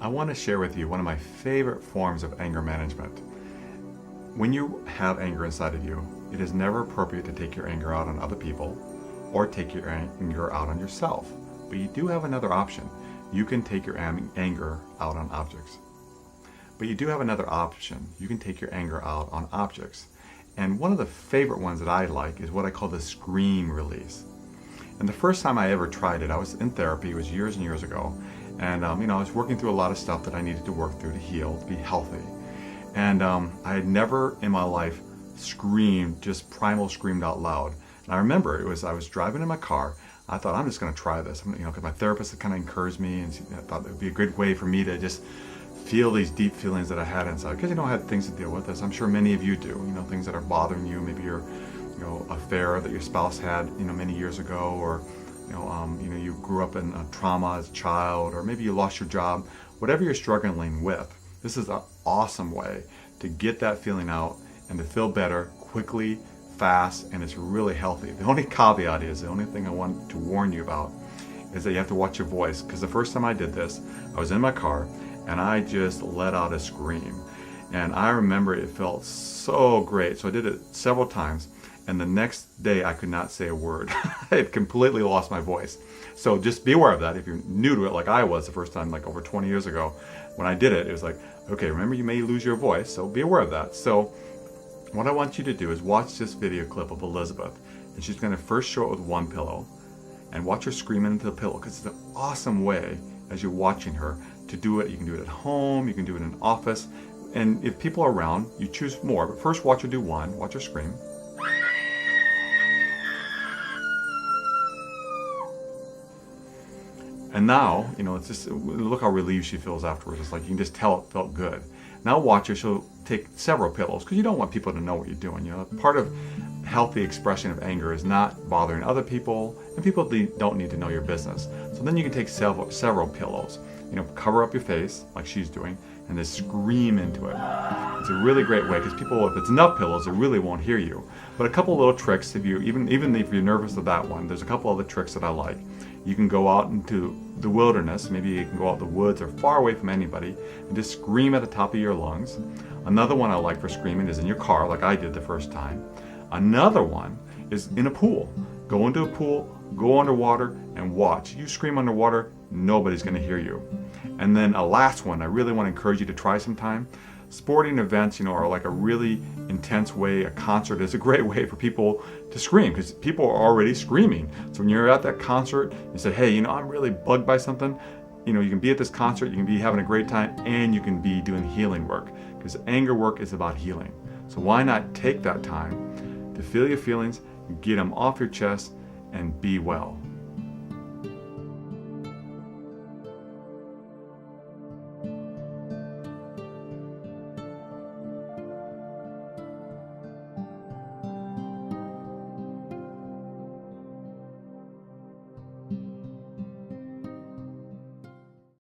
I want to share with you one of my favorite forms of anger management. When you have anger inside of you, it is never appropriate to take your anger out on other people or take your anger out on yourself. But you do have another option. You can take your anger out on objects. But you do have another option. You can take your anger out on objects. And one of the favorite ones that I like is what I call the scream release. And the first time I ever tried it, I was in therapy. It was years and years ago. And I was working through a lot of stuff that I needed to work through to heal, to be healthy. And I had never in my life screamed, just primal screamed out loud. And I remember I was driving in my car. I thought, I'm just going to try this. Because my therapist had kind of encouraged me, and I thought it would be a good way for me to just feel these deep feelings that I had inside. Because I had things to deal with, as I'm sure many of you do. Things that are bothering you. Maybe your affair that your spouse had many years ago, or you grew up in a trauma as a child, or maybe you lost your job. Whatever you're struggling with, this is an awesome way to get that feeling out and to feel better quickly, fast, and it's really healthy. The only caveat is, the only thing I want to warn you about is that you have to watch your voice, because the first time I did this, I was in my car and I just let out a scream. And I remember it felt so great. So I did it several times. And the next day I could not say a word. I had completely lost my voice. So just be aware of that. If you're new to it like I was the first time, like over 20 years ago, when I did it, it was like, okay, remember you may lose your voice, so be aware of that. So what I want you to do is watch this video clip of Elizabeth. And she's gonna first show it with one pillow and watch her screaming into the pillow, because it's an awesome way as you're watching her to do it. You can do it at home, you can do it in an office. And if people are around, you choose more. But first watch her do one, watch her scream. And now, it's just, look how relieved she feels afterwards. It's like you can just tell it felt good. Now watch her, she'll take several pillows, because you don't want people to know what you're doing. Part of healthy expression of anger is not bothering other people, and people don't need to know your business. So then you can take several pillows, cover up your face like she's doing, and just scream into it. It's a really great way, because people, if it's enough pillows, they really won't hear you. But a couple little tricks, even if you're nervous of that one, there's a couple other tricks that I like. You can go out into the wilderness, maybe you can go out in the woods or far away from anybody, and just scream at the top of your lungs. Another one I like for screaming is in your car, like I did the first time. Another one is in a pool. Go into a pool, go underwater, and watch. You scream underwater, nobody's going to hear you. And then a last one I really want to encourage you to try sometime. Sporting events, are like a really intense way. A concert is a great way for people to scream, because people are already screaming. So when you're at that concert, you say, hey, I'm really bugged by something. You can be at this concert, you can be having a great time, and you can be doing healing work, because anger work is about healing. So why not take that time to feel your feelings, get them off your chest, and be well.